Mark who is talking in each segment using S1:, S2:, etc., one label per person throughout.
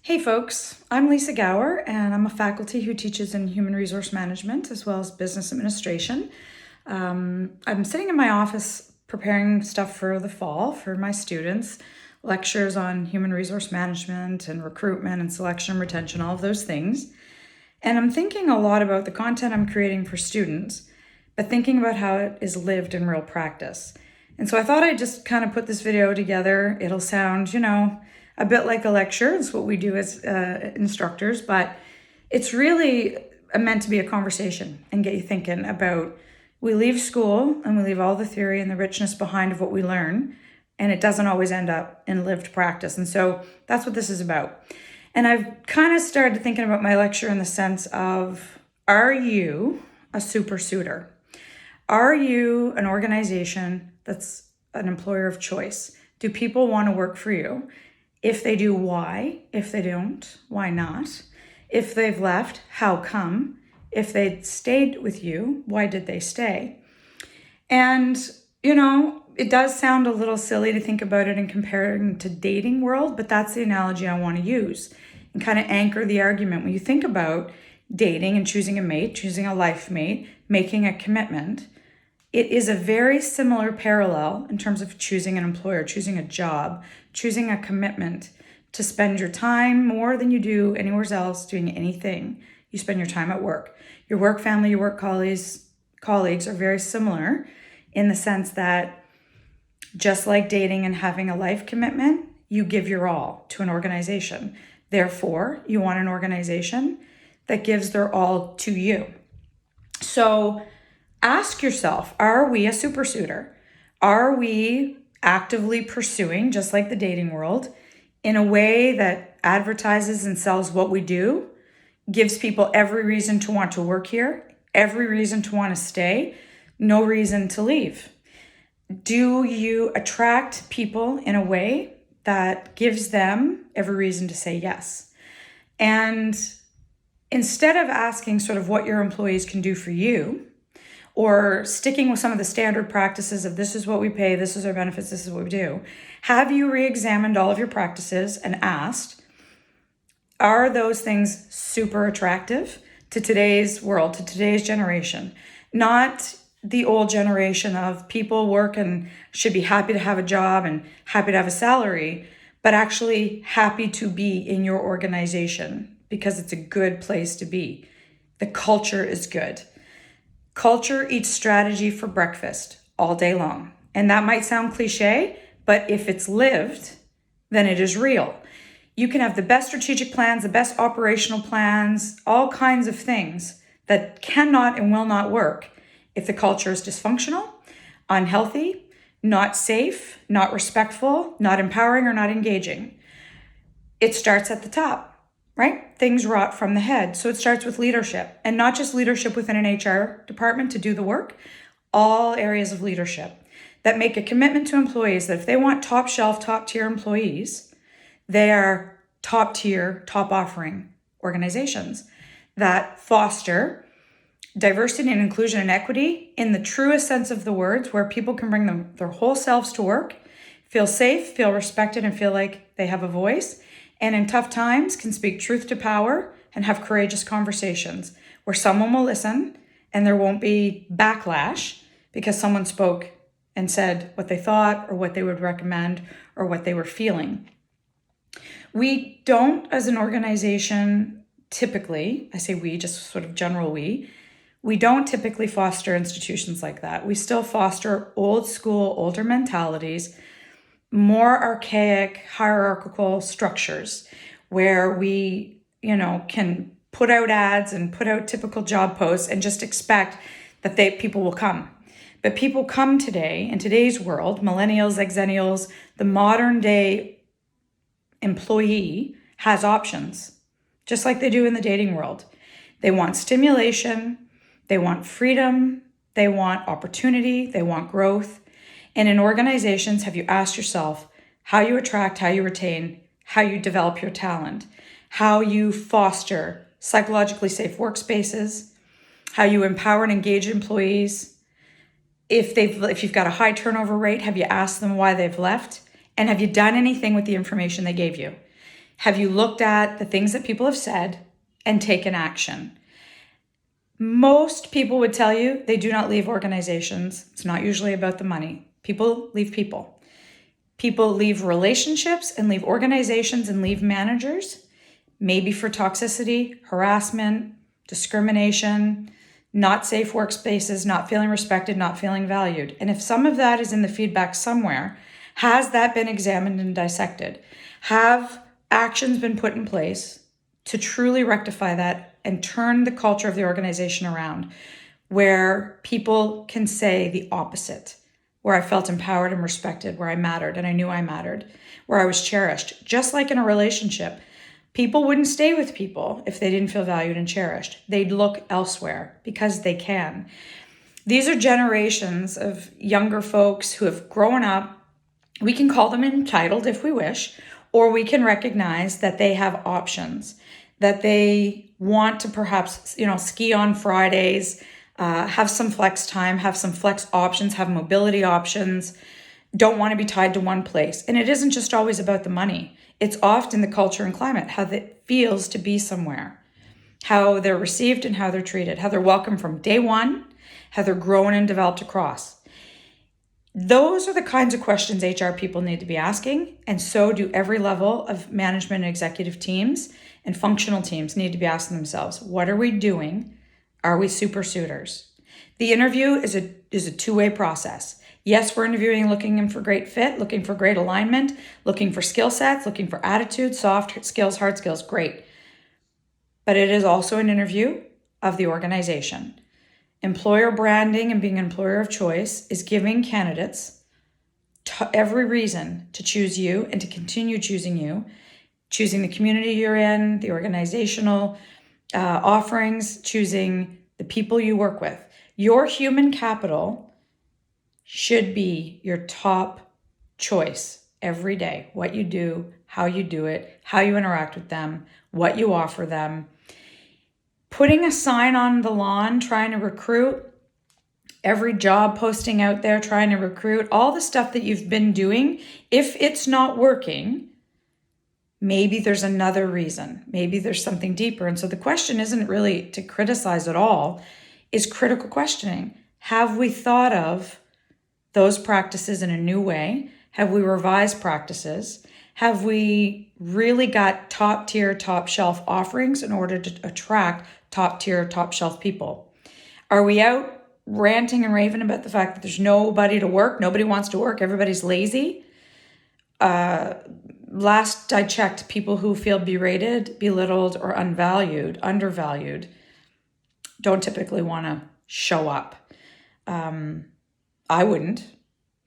S1: Hey folks, I'm Lisa Gower and I'm a faculty who teaches in human resource management as well as business administration. I'm sitting in my office preparing stuff for the fall for my students, lectures on human resource management and recruitment and selection and retention, all of those things. And I'm thinking a lot about the content I'm creating for students, but thinking about how it is lived in real practice. And so I thought I'd just kind of put this video together. It'll sound, a bit like a lecture. It's what we do as instructors, but it's really meant to be a conversation and get you thinking about, we leave school and we leave all the theory and the richness behind of what we learn, and it doesn't always end up in lived practice. And so that's what this is about. And I've kind of started thinking about my lecture in the sense of, are you a super suitor? Are you an organization that's an employer of choice? Do people want to work for you? If they do, why? If they don't, why not? If they've left, how come? If they stayed with you, why did they stay? And, it does sound a little silly to think about it in comparing to dating world, but that's the analogy I want to use and kind of anchor the argument. When you think about dating and choosing a mate, choosing a life mate, making a commitment, it is a very similar parallel in terms of choosing an employer, choosing a job, choosing a commitment to spend your time more than you do anywhere else doing anything. You spend your time at work. Your work family, your work colleagues are very similar in the sense that just like dating and having a life commitment, you give your all to an organization. Therefore, you want an organization that gives their all to you. So ask yourself, are we a super suitor? Are we actively pursuing, just like the dating world, in a way that advertises and sells what we do, gives people every reason to want to work here, every reason to want to stay, no reason to leave? Do you attract people in a way that gives them every reason to say yes? And instead of asking sort of what your employees can do for you, or sticking with some of the standard practices of this is what we pay, this is our benefits, this is what we do, have you re-examined all of your practices and asked, are those things super attractive to today's world, to today's generation? Not the old generation of people work and should be happy to have a job and happy to have a salary, but actually happy to be in your organization because it's a good place to be. The culture is good. Culture eats strategy for breakfast all day long. And that might sound cliche, but if it's lived, then it is real. You can have the best strategic plans, the best operational plans, all kinds of things that cannot and will not work if the culture is dysfunctional, unhealthy, not safe, not respectful, not empowering, or not engaging. It starts at the top. Right? Things rot from the head. So it starts with leadership, and not just leadership within an HR department to do the work, all areas of leadership that make a commitment to employees that if they want top shelf, top tier employees, they are top tier, top offering organizations that foster diversity and inclusion and equity in the truest sense of the words, where people can bring their whole selves to work, feel safe, feel respected, and feel like they have a voice. And in tough times can speak truth to power and have courageous conversations where someone will listen and there won't be backlash because someone spoke and said what they thought or what they would recommend or what they were feeling. We don't, as an organization, typically, I say we, just sort of general we don't typically foster institutions like that. We still foster old school, older mentalities, more archaic hierarchical structures where we, can put out ads and put out typical job posts and just expect that people will come. But people come today, in today's world, millennials, exennials, the modern day employee has options, just like they do in the dating world. They want stimulation, they want freedom, they want opportunity, they want growth. And in organizations, have you asked yourself how you attract, how you retain, how you develop your talent, how you foster psychologically safe workspaces, how you empower and engage employees? If you've got a high turnover rate, have you asked them why they've left? And have you done anything with the information they gave you? Have you looked at the things that people have said and taken action? Most people would tell you they do not leave organizations. It's not usually about the money. People leave people. People leave relationships and leave organizations and leave managers, maybe for toxicity, harassment, discrimination, not safe workspaces, not feeling respected, not feeling valued. And if some of that is in the feedback somewhere, has that been examined and dissected? Have actions been put in place to truly rectify that and turn the culture of the organization around, where people can say the opposite, where I felt empowered and respected, where I mattered and I knew I mattered, where I was cherished? Just like in a relationship, people wouldn't stay with people if they didn't feel valued and cherished. They'd look elsewhere because they can. These are generations of younger folks who have grown up. We can call them entitled if we wish, or we can recognize that they have options, that they want to perhaps, ski on Fridays, have some flex time, have some flex options, have mobility options, don't want to be tied to one place. And it isn't just always about the money. It's often the culture and climate, how it feels to be somewhere, how they're received and how they're treated, how they're welcomed from day one, how they're grown and developed across. Those are the kinds of questions HR people need to be asking, and so do every level of management and executive teams and functional teams need to be asking themselves, what are we doing? Are we super suitors? The interview is a two-way process. Yes, we're interviewing, looking for great fit, looking for great alignment, looking for skill sets, looking for attitude, soft skills, hard skills, great. But it is also an interview of the organization. Employer branding and being an employer of choice is giving candidates every reason to choose you and to continue choosing you, choosing the community you're in, the organizational offerings, choosing the people you work with. Your human capital should be your top choice every day. What you do, how you do it, how you interact with them, what you offer them. Putting a sign on the lawn, trying to recruit, every job posting out there, trying to recruit, all the stuff that you've been doing, if it's not working, maybe there's another reason. Maybe there's something deeper. And so the question isn't really to criticize at all, is critical questioning. Have we thought of those practices in a new way? Have we revised practices? Have we really got top tier, top shelf offerings in order to attract top tier, top shelf people? Are we out ranting and raving about the fact that there's nobody to work, nobody wants to work, everybody's lazy? Last I checked, people who feel berated, belittled, or undervalued, don't typically want to show up. I wouldn't.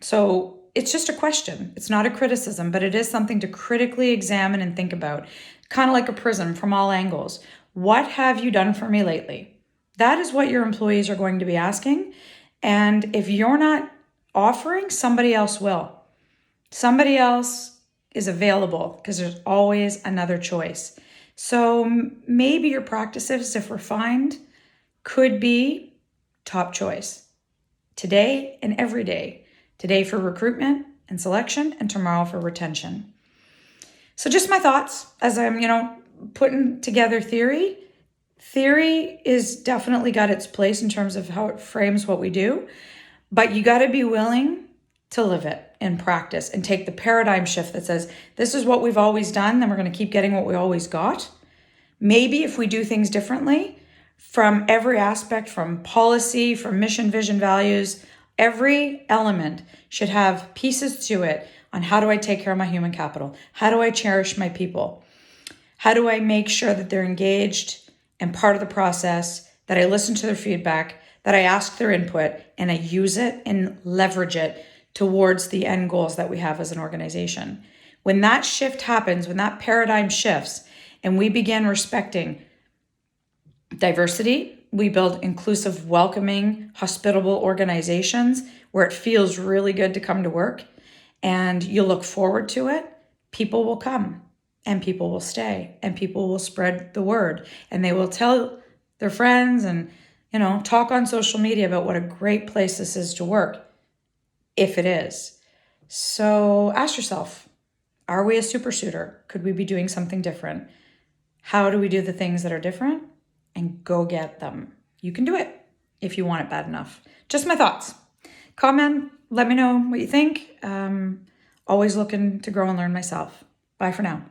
S1: So it's just a question. It's not a criticism, but it is something to critically examine and think about, kind of like a prism from all angles. What have you done for me lately? That is what your employees are going to be asking. And if you're not offering, somebody else will. Somebody else is available because there's always another choice. So maybe your practices, if refined, could be top choice today and every day. Today for recruitment and selection, and tomorrow for retention. So just my thoughts as I'm, putting together theory. Theory is definitely got its place in terms of how it frames what we do, but you got to be willing to live it in practice and take the paradigm shift that says, this is what we've always done, then we're going to keep getting what we always got. Maybe if we do things differently from every aspect, from policy, from mission, vision, values, every element should have pieces to it on how do I take care of my human capital? How do I cherish my people? How do I make sure that they're engaged and part of the process, that I listen to their feedback, that I ask their input, and I use it and leverage it towards the end goals that we have as an organization? When that shift happens, when that paradigm shifts, and we begin respecting diversity, we build inclusive, welcoming, hospitable organizations where it feels really good to come to work and you look forward to it, people will come and people will stay and people will spread the word and they will tell their friends and, talk on social media about what a great place this is to work, if it is. So ask yourself, Are we a super suitor? Could we be doing something different? How do we do the things that are different? And go get them. You can do it if you want it bad enough. Just my thoughts. Comment, let me know what you think. Always looking to grow and learn myself. Bye for now.